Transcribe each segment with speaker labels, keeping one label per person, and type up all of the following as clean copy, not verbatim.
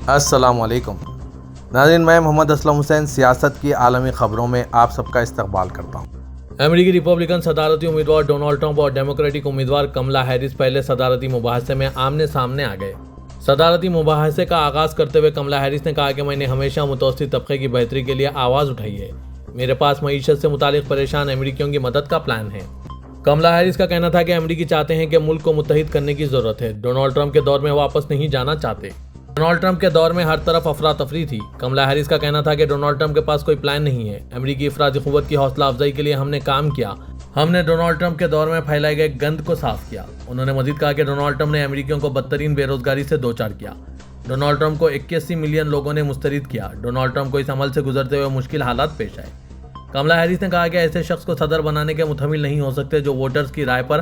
Speaker 1: السلام علیکم ناظرین، میں محمد اسلم حسین سیاست کی عالمی خبروں میں آپ سب کا استقبال کرتا ہوں۔
Speaker 2: امریکی ریپبلکن صدارتی امیدوار ڈونلڈ ٹرمپ اور ڈیموکریٹک امیدوار کملا ہیرس پہلے صدارتی مباحثے میں آمنے سامنے آ گئے۔ صدارتی مباحثے کا آغاز کرتے ہوئے کملا ہیرس نے کہا کہ میں نے ہمیشہ متوسط طبقے کی بہتری کے لیے آواز اٹھائی ہے۔ میرے پاس معیشت سے متعلق پریشان امریکیوں کی مدد کا پلان ہے۔ کملا ہیرس کا کہنا تھا کہ امریکی چاہتے ہیں کہ ملک کو متحد کرنے کی ضرورت ہے۔ ڈونلڈ ٹرمپ کے دور میں واپس نہیں جانا چاہتے۔ ڈونلڈ ٹرمپ کے دور میں ہر طرف افراتفری تھی۔ کملا ہیرس کا کہنا تھا کہ ڈونلڈ ٹرمپ کے پاس کوئی پلان نہیں ہے۔ امریکی افراطی قوت کی حوصلہ افزائی کے لیے ہم نے کام کیا۔ ہم نے ڈونلڈ ٹرمپ کے دور میں پھیلائے گئے گند کو صاف کیا۔ انہوں نے مزید کہا کہ ڈونلڈ ٹرمپ نے امریکیوں کو بدترین بے روزگاری سے دوچار کیا۔ ڈونلڈ ٹرمپ کو 81 ملین لوگوں نے مسترد کیا۔ ڈونلڈ ٹرمپ کو اس عمل سے گزرتے ہوئے مشکل حالات پیش آئے۔ کملا ہیرس نے کہا کہ ایسے شخص کو صدر بنانے کے متحمل نہیں ہو سکتے جو ووٹرز کی رائے پر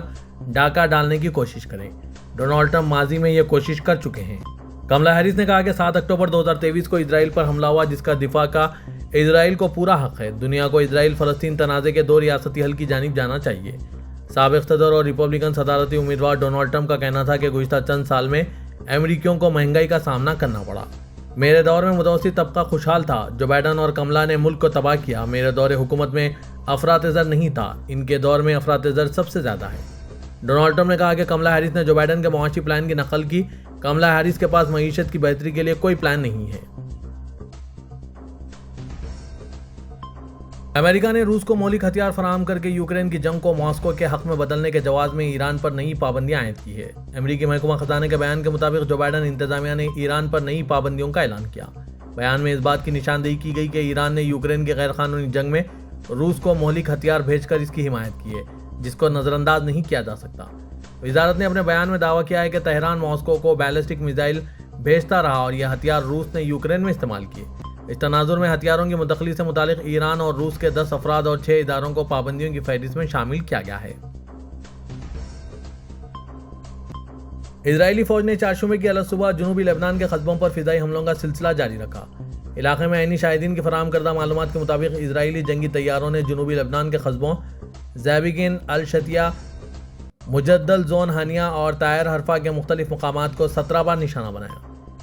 Speaker 2: ڈاکہ ڈالنے کی کوشش کریں۔ ڈونلڈ ٹرمپ ماضی میں یہ کوشش کر چکے ہیں۔ کملا ہیرس نے کہا کہ 7 اکتوبر 2023 کو اسرائیل پر حملہ ہوا، جس کا دفاع کا اسرائیل کو پورا حق ہے۔ دنیا کو اسرائیل فلسطین تنازع کے 2 ریاستی حل کی جانب جانا چاہیے۔ سابق صدر اور ریپبلکن صدارتی امیدوار ڈونلڈ ٹرمپ کا کہنا تھا کہ گزشتہ چند سال میں امریکیوں کو مہنگائی کا سامنا کرنا پڑا۔ میرے دور میں متوسط طبقہ خوشحال تھا۔ جو بائیڈن اور کملا نے ملک کو تباہ کیا۔ میرے دور حکومت میں افراط زر نہیں تھا، ان کے دور میں افراط زر سب سے زیادہ ہے۔ ڈونلڈ ٹرمپ نے کہا کہ کملا ہیرس نے جو بائیڈن کے معاشی پلان کی نقل کی۔ کملا ہیرس کے پاس معیشت کی بہتری کے لیے کوئی پلان نہیں ہے۔ امریکہ نے روس کو مولک ہتھیار فراہم کر کے یوکرین کی جنگ کو ماسکو کے حق میں بدلنے کے جواز میں ایران پر نئی پابندیاں عائد کی ہے۔ امریکی محکمہ خزانہ کے بیان کے مطابق جو بائیڈن انتظامیہ نے ایران پر نئی پابندیوں کا اعلان کیا۔ بیان میں اس بات کی نشاندہی کی گئی کہ ایران نے یوکرین کی غیر قانونی جنگ میں روس کو مہلک ہتھیار بھیج کر اس کی حمایت کی ہے، جس کو نظر انداز نہیں کیا جا سکتا۔ وزارت نے اپنے بیان میں دعویٰ کیا ہے کہ تہران ماسکو کو بیلسٹک میزائل بھیجتا رہا اور یہ ہتھیار روس نے یوکرین میں استعمال کیے۔ اس تناظر میں ہتھیاروں کی منتقلی سے متعلق ایران اور روس کے 10 افراد اور 6 اداروں کو پابندیوں کی فہرست میں شامل کیا گیا ہے۔ اسرائیلی فوج نے چارشنبے کی علیہ صبح جنوبی لبنان کے قصبوں پر فضائی حملوں کا سلسلہ جاری رکھا۔ علاقے میں عینی شاہدین کی فراہم کردہ معلومات کے مطابق اسرائیلی جنگی طیاروں نے جنوبی لبنان کے قصبوں زیبگین، الشتیہ، مجدل زون ہانیہ اور طائر حرفہ کے مختلف مقامات کو 17 بار نشانہ بنایا۔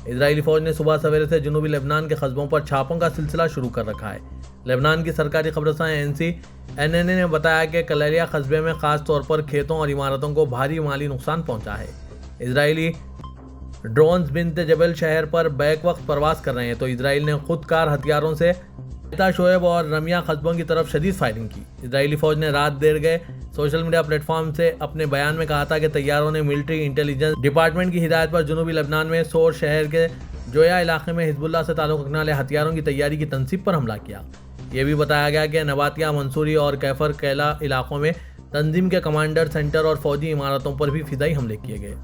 Speaker 2: اسرائیلی فوج نے صبح سویرے سے جنوبی لبنان کے قصبوں پر چھاپوں کا سلسلہ شروع کر رکھا ہے۔ لبنان کی سرکاری خبررساں CNN نے بتایا کہ کلیلیا قصبے میں خاص طور پر کھیتوں اور عمارتوں کو بھاری مالی نقصان پہنچا ہے۔ اسرائیلی ڈرونز بنت جبل شہر پر بیک وقت پرواز کر رہے ہیں تو اسرائیل نے خود کار ہتھیاروں سے شعیب اور رمیہ قصبوں کی طرف شدید فائرنگ کی۔ اسرائیلی فوج نے رات دیر گئے سوشل میڈیا پلیٹ فارم سے اپنے بیان میں کہا تھا کہ طیاروں نے ملٹری انٹیلیجنس ڈپارٹمنٹ کی ہدایت پر جنوبی لبنان میں سور شہر کے جویا علاقے میں حزب اللہ سے تعلق رکھنے والے ہتھیاروں کی تیاری کی تنصیب پر حملہ کیا۔ یہ بھی بتایا گیا کہ نباتیہ، منصوری اور کیفر کیلا علاقوں میں تنظیم کے کمانڈر سینٹر اور فوجی عمارتوں پر بھی فضائی حملے کیے گئے۔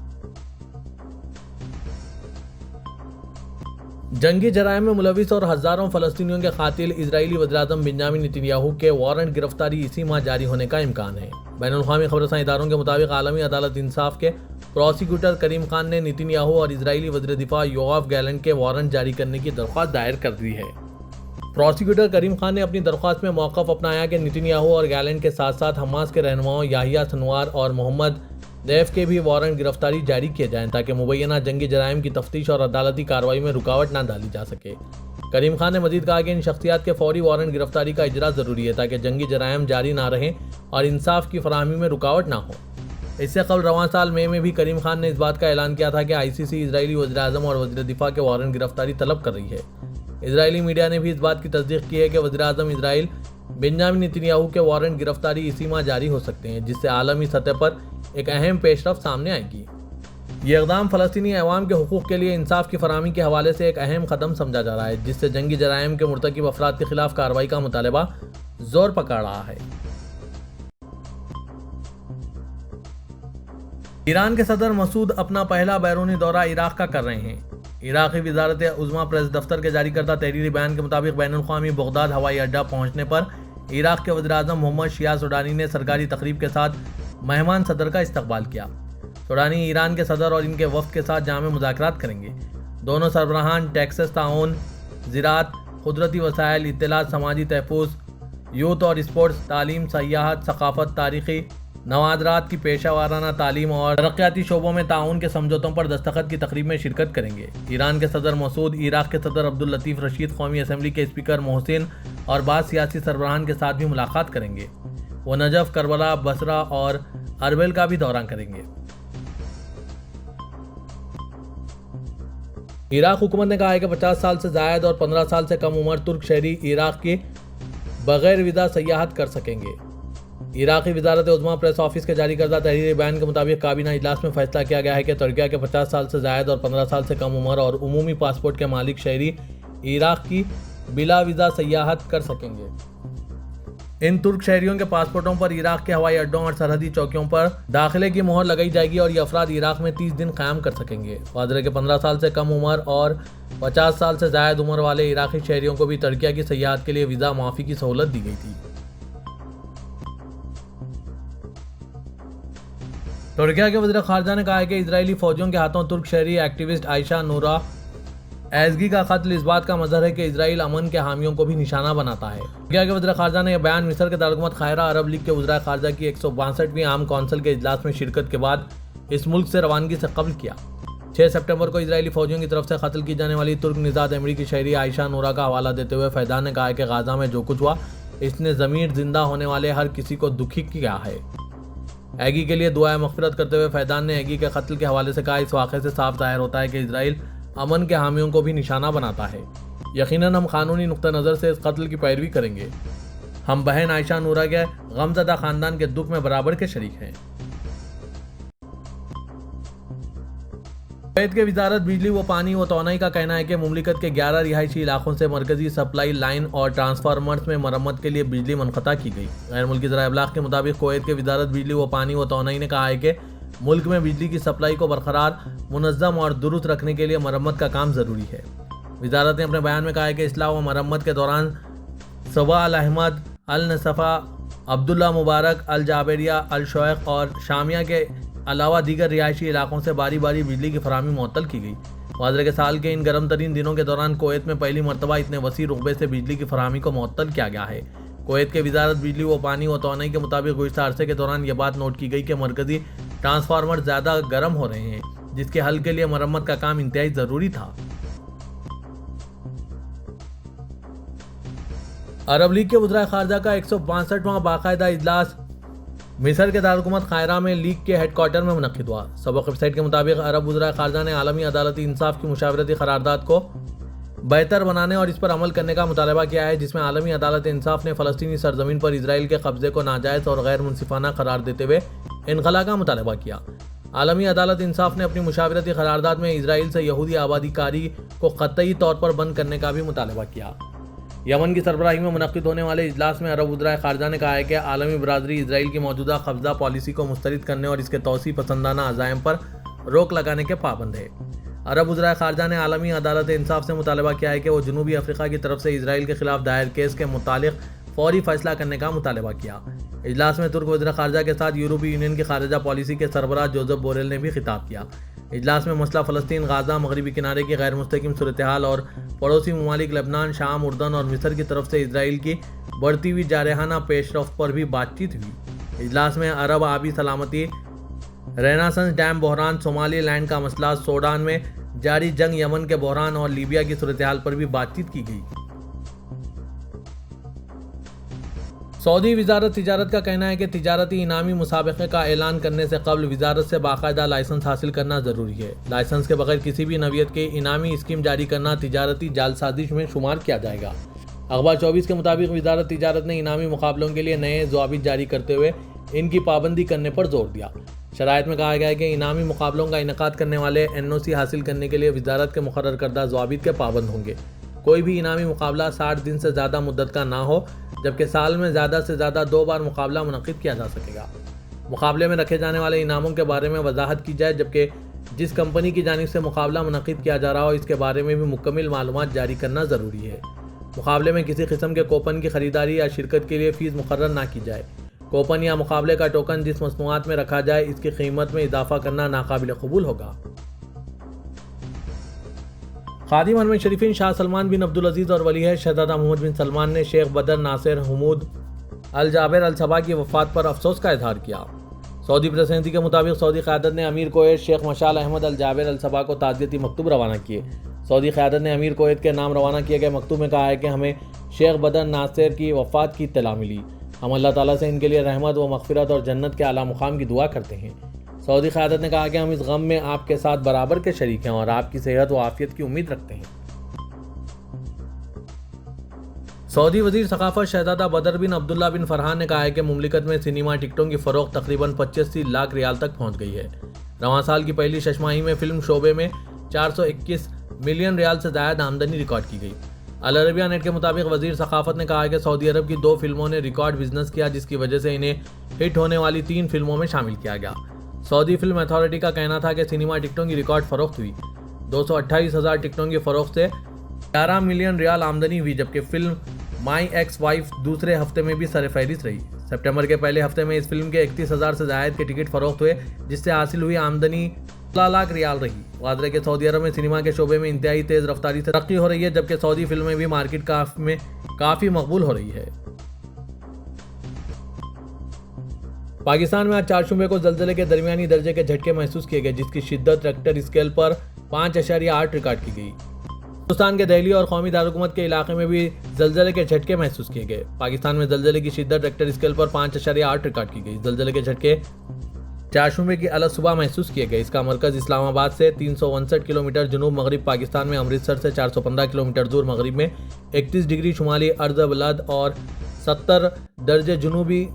Speaker 2: جنگی جرائم میں ملوث اور ہزاروں فلسطینیوں کے قاتل اسرائیلی وزیراعظم بنیامین نتنیاہو کے وارنٹ گرفتاری اسی ماہ جاری ہونے کا امکان ہے۔ بین الاقوامی خبررساں اداروں کے مطابق عالمی عدالت انصاف کے پروسیکیوٹر کریم خان نے نتنیاہو اور اسرائیلی وزیر دفاع یوآف گیلنٹ کے وارنٹ جاری کرنے کی درخواست دائر کر دی ہے۔ پروسیکیوٹر کریم خان نے اپنی درخواست میں موقف اپنایا کہ نتنیاہو اور گیلنٹ کے ساتھ ساتھ حماس کے رہنماؤں یحییٰ سنوار اور محمد دیف کے بھی وارنٹ گرفتاری جاری کیے جائیں تاکہ مبینہ جنگی جرائم کی تفتیش اور عدالتی کارروائی میں رکاوٹ نہ ڈالی جا سکے۔ کریم خان نے مزید کہا کہ ان شخصیات کے فوری وارنٹ گرفتاری کا اجرا ضروری ہے تاکہ جنگی جرائم جاری نہ رہیں اور انصاف کی فراہمی میں رکاوٹ نہ ہو۔ اس سے قبل رواں سال مئی میں بھی کریم خان نے اس بات کا اعلان کیا تھا کہ ICC اسرائیلی وزیراعظم اور وزیر دفاع کے وارنٹ گرفتاری طلب کر رہی ہے۔ اسرائیلی میڈیا نے بھی اس بات کی تصدیق کی ہے کہ وزیراعظم اسرائیل بنیامین نتنیاہو کے وارنٹ گرفتاری اسی ماہ جاری ہو سکتے ہیں، جس سے عالمی سطح پر ایک اہم پیش رفت سامنے آئے گی۔ یہ اقدام فلسطینی عوام کے حقوق کے لیے انصاف کی فراہمی کے حوالے سے ایک اہم قدم سمجھا جا رہا ہے، جس سے جنگی جرائم کے مرتکب افراد کے خلاف کارروائی کا مطالبہ زور پکڑ رہا ہے۔ ایران کے صدر مسعود اپنا پہلا بیرونی دورہ عراق کا کر رہے ہیں۔ عراقی وزارت عظمیٰ پریس دفتر کے جاری کردہ تحریری بیان کے مطابق بین الاقوامی بغداد ہوائی اڈہ پہنچنے پر عراق کے وزیر اعظم محمد شیعہ سوڈانی نے سرکاری تقریب کے ساتھ مہمان صدر کا استقبال کیا۔ سوڈانی ایران کے صدر اور ان کے وفد کے ساتھ جامع مذاکرات کریں گے۔ دونوں سربراہان ٹیکسس، تعاون، زراعت، قدرتی وسائل، اطلاعات، سماجی تحفظ، یوتھ اور اسپورٹس، تعلیم، سیاحت، ثقافت، تاریخی نوادرات کی پیشہ وارانہ تعلیم اور ترقیاتی شعبوں میں تعاون کے سمجھوتوں پر دستخط کی تقریب میں شرکت کریں گے۔ ایران کے صدر مسعود، عراق کے صدر عبداللطیف رشید، قومی اسمبلی کے اسپیکر محسن اور بعض سیاسی سربراہان کے ساتھ بھی ملاقات کریں گے۔ وہ نجف، کربلا، بصرہ اور اربل کا بھی دورہ کریں گے۔ عراق حکومت نے کہا ہے کہ 50 سال سے زائد اور 15 سال سے کم عمر ترک شہری عراق کی بغیر ویزا سیاحت کر سکیں گے۔ عراقی وزارت عظمیٰ پریس آفس کے جاری کردہ تحریری بیان کے مطابق کابینہ اجلاس میں فیصلہ کیا گیا ہے کہ ترکیہ کے 50 سال سے زائد اور 15 سال سے کم عمر اور عمومی پاسپورٹ کے مالک شہری عراق کی بلا ویزا سیاحت کر سکیں گے۔ ان ترک شہریوں کے پاسپورٹوں پر عراق کے ہوائی اڈوں اور سرحدی چوکیوں پر داخلے کی مہر لگائی جائے گی اور یہ افراد عراق میں 30 دن قیام کر سکیں گے۔ واضح ہے کہ 15 سال سے کم عمر اور 50 سال سے زائد عمر والے عراقی شہریوں کو بھی ترکیہ کی سیاحت کے لیے ویزا معافی کی سہولت دی گئی تھی۔ ترکیہ کے وزیر خارجہ نے کہا ہے کہ اسرائیلی فوجیوں کے ہاتھوں ترک شہری ایکٹیوسٹ عائشہ نورا ایزگی کا قتل اس بات کا مظہر ہے کہ اسرائیل امن کے حامیوں کو بھی نشانہ بناتا ہے۔ ترکیہ کے وزیر خارجہ نے یہ بیان مصر کے دارالحکومت قاہرہ عرب لیگ کے وزراء خارجہ کی 162ویں عام کونسل کے اجلاس میں شرکت کے بعد اس ملک سے روانگی سے قبل کیا۔ 6 سپٹمبر کو اسرائیلی فوجیوں کی طرف سے قتل کی جانے والی ترک نژاد امریکی شہری عائشہ نورا کا حوالہ دیتے ہوئے فیضان نے کہا ہے کہ غازہ میں جو کچھ ہوا اس نے ضمیر زندہ ہونے والے ہر کسی کو دکھی کیا ہے۔ ایگی کے لیے دعائے مغفرت کرتے ہوئے فیضان نے ایگی کے قتل کے حوالے سے کہا، اس واقعے سے صاف ظاہر ہوتا ہے کہ اسرائیل امن کے حامیوں کو بھی نشانہ بناتا ہے۔ یقیناً ہم قانونی نقطہ نظر سے اس قتل کی پیروی کریں گے۔ ہم بہن عائشہ نورا کے غمزدہ خاندان کے دکھ میں برابر کے شریک ہیں۔ کویت کے وزارت بجلی و پانی و توانائی کا کہنا ہے کہ مملکت کے 11 رہائشی علاقوں سے مرکزی سپلائی لائن اور ٹرانسفارمرز میں مرمت کے لیے بجلی منقطع کی گئی۔ غیر ملکی ذرائع ابلاغ کے مطابق کویت کے وزارت بجلی و پانی و توانائی نے کہا ہے کہ ملک میں بجلی کی سپلائی کو برقرار، منظم اور درست رکھنے کے لیے مرمت کا کام ضروری ہے۔ وزارت نے اپنے بیان میں کہا ہے کہ اصلاح و مرمت کے دوران صبا الاحمد، النصفہ، عبداللہ مبارک، الجابریہ، الشویخ اور شامیہ کے علاوہ دیگر رہائشی علاقوں سے باری باری بجلی کی فراہمی معطل کی گئی۔ واضح کہ سال کے ان گرم ترین دنوں کے دوران کویت میں پہلی مرتبہ اتنے وسیع رقبے سے بجلی کی فراہمی کو معطل کیا گیا ہے۔ کویت کے وزارت بجلی و پانی و توانائی کے مطابق گزشتہ عرصے کے دوران یہ بات نوٹ کی گئی کہ مرکزی ٹرانسفارمر زیادہ گرم ہو رہے ہیں، جس کے حل کے لیے مرمت کا کام انتہائی ضروری تھا۔ عرب لیگ کے وزراء خارجہ کا 162واں باقاعدہ اجلاس مصر کے دارالحکومت قاہرہ میں لیگ کے ہیڈ کوارٹر میں منعقد ہوا۔ سبق ویب سائٹ کے مطابق عرب وزراء خارجہ نے عالمی عدالتی انصاف کی مشاورتی قرارداد کو بہتر بنانے اور اس پر عمل کرنے کا مطالبہ کیا ہے، جس میں عالمی عدالت انصاف نے فلسطینی سرزمین پر اسرائیل کے قبضے کو ناجائز اور غیر منصفانہ قرار دیتے ہوئے انخلا کا مطالبہ کیا۔ عالمی عدالت انصاف نے اپنی مشاورتی قرارداد میں اسرائیل سے یہودی آبادی کاری کو قطعی طور پر بند کرنے کا بھی مطالبہ کیا۔ یمن کی سربراہی میں منعقد ہونے والے اجلاس میں عرب وزراء خارجہ نے کہا ہے کہ عالمی برادری اسرائیل کی موجودہ قبضہ پالیسی کو مسترد کرنے اور اس کے توسیع پسندانہ عزائم پر روک لگانے کے پابند ہے۔ عرب وزراء خارجہ نے عالمی عدالت انصاف سے مطالبہ کیا ہے کہ وہ جنوبی افریقہ کی طرف سے اسرائیل کے خلاف دائر کیس کے متعلق فوری فیصلہ کرنے کا مطالبہ کیا۔ اجلاس میں ترک وزیر خارجہ کے ساتھ یورپی یونین کی خارجہ پالیسی کے سربراہ جوزف بوریل نے بھی خطاب کیا۔ اجلاس میں مسئلہ فلسطین، غازہ، مغربی کنارے کی غیر مستحکم صورتحال اور پڑوسی ممالک لبنان، شام، اردن اور مصر کی طرف سے اسرائیل کی بڑھتی ہوئی جارحانہ پیش رفت پر بھی بات چیت ہوئی۔ اجلاس میں عرب آبی سلامتی، ریناسنس ڈیم بحران، صومالی لینڈ کا مسئلہ، سوڈان میں جاری جنگ، یمن کے بحران اور لیبیا کی صورتحال پر بھی بات چیت کی گئی۔ سعودی وزارت تجارت کا کہنا ہے کہ تجارتی انعامی مسابقے کا اعلان کرنے سے قبل وزارت سے باقاعدہ لائسنس حاصل کرنا ضروری ہے۔ لائسنس کے بغیر کسی بھی نوعیت کے انعامی اسکیم جاری کرنا تجارتی جعل سازش میں شمار کیا جائے گا۔ اخبار 24 کے مطابق وزارت تجارت نے انعامی مقابلوں کے لیے نئے ضوابط جاری کرتے ہوئے ان کی پابندی کرنے پر زور دیا۔ شرائط میں کہا گیا ہے کہ انعامی مقابلوں کا انعقاد کرنے والے NOC حاصل کرنے کے لیے وزارت کے مقرر کردہ ضوابط کے پابند ہوں گے۔ کوئی بھی انعامی مقابلہ 60 دن سے زیادہ مدت کا نہ ہو، جبکہ سال میں زیادہ سے زیادہ 2 بار مقابلہ منعقد کیا جا سکے گا۔ مقابلے میں رکھے جانے والے انعاموں کے بارے میں وضاحت کی جائے، جبکہ جس کمپنی کی جانب سے مقابلہ منعقد کیا جا رہا ہو اس کے بارے میں بھی مکمل معلومات جاری کرنا ضروری ہے۔ مقابلے میں کسی قسم کے کوپن کی خریداری یا شرکت کے لیے فیس مقرر نہ کی جائے۔ کوپن یا مقابلے کا ٹوکن جس مصنوعات میں رکھا جائے اس کی قیمت میں اضافہ کرنا ناقابل قبول ہوگا۔ خادم حرمین شریفین شاہ سلمان بن عبدالعزیز اور ولی عہد شہزادہ محمد بن سلمان نے شیخ بدر ناصر حمود الجابر الصباح کی وفات پر افسوس کا اظہار کیا۔ سعودی پریس کے مطابق سعودی قیادت نے امیر کویت شیخ مشال احمد الجابر الصباح کو تعزیتی مکتوب روانہ کیے۔ سعودی قیادت نے امیر کویت کے نام روانہ کیے گئے مکتوب میں کہا ہے کہ ہمیں شیخ بدر ناصر کی وفات کی اطلاع ملی، ہم اللہ تعالیٰ سے ان کے لیے رحمت و مغفرت اور جنت کے اعلیٰ مقام کی دعا کرتے ہیں۔ سعودی قیادت نے کہا کہ ہم اس غم میں آپ کے ساتھ برابر کے شریک ہیں اور آپ کی صحت و عافیت کی امید رکھتے ہیں۔ سعودی وزیر ثقافت شہزادہ بدر بن عبداللہ بن فرحان نے کہا ہے کہ مملکت میں سینما ٹکٹوں کی فروخت تقریباً 85 لاکھ ریال تک پہنچ گئی ہے۔ رواں سال کی پہلی شش ماہی میں فلم شعبے میں 421 ملین ریال سے زائد آمدنی ریکارڈ کی گئی۔ العربیہ نیٹ کے مطابق وزیر ثقافت نے کہا ہے کہ سعودی عرب کی 2 فلموں نے ریکارڈ بزنس کیا، جس کی وجہ سے انہیں ہٹ ہونے والی 3 فلموں میں شامل کیا گیا۔ سعودی فلم اتھارٹی کا کہنا تھا کہ سینما ٹکٹوں کی ریکارڈ فروخت ہوئی، 228,000 ٹکٹوں کی فروخت سے 11 ملین ریال آمدنی ہوئی، جبکہ فلم مائی ایکس وائف دوسرے ہفتے میں بھی سر فہرست رہی۔ سپٹمبر کے پہلے ہفتے میں اس فلم کے 31,000 سے زائد کے ٹکٹ فروخت ہوئے، جس سے حاصل ہوئی آمدنی 16 لاکھ ریال رہی۔ واضح ہے کہ سعودی عرب میں سینما کے شعبے میں انتہائی تیز رفتاری سے ترقی ہو رہی ہے، جبکہ سعودی فلمیں بھی مارکیٹ میں کافی مقبول ہو رہی ہے۔ پاکستان میں آج چارشنبے کو زلزلے کے درمیانی درجے کے جھٹکے محسوس کیے گئے، جس کی شدت ریکٹر اسکیل پر 5.8 ریکارڈ کی گئی۔ ہندوستان کے دہلی اور قومی دارالحکومت کے علاقے میں بھی زلزلے کے جھٹکے محسوس کیے گئے۔ پاکستان میں زلزلے کی شدت ریکٹر اسکیل پر 5.8 ریکارڈ کی گئی۔ زلزلے کے جھٹکے چارشنبے کی الگ صبح محسوس کیے گئے۔ اس کا مرکز اسلام آباد سے 359 کلومیٹر جنوب مغرب پاکستان میں، امرتسر سے 415 کلومیٹر دور مغرب میں، 31 ڈگری شمالی ارض بلد اور 70 درجے جنوبی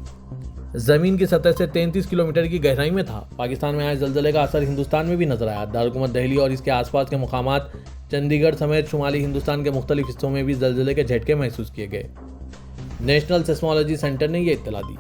Speaker 2: زمین کی سطح سے 33 کلومیٹر کی گہرائی میں تھا۔ پاکستان میں آج زلزلے کا اثر ہندوستان میں بھی نظر آیا۔ دارالحکومت دہلی اور اس کے آس پاس کے مقامات چنڈی گڑھ سمیت شمالی ہندوستان کے مختلف حصوں میں بھی زلزلے کے جھٹکے محسوس کیے گئے۔ نیشنل سیسمولوجی سینٹر نے یہ اطلاع دی۔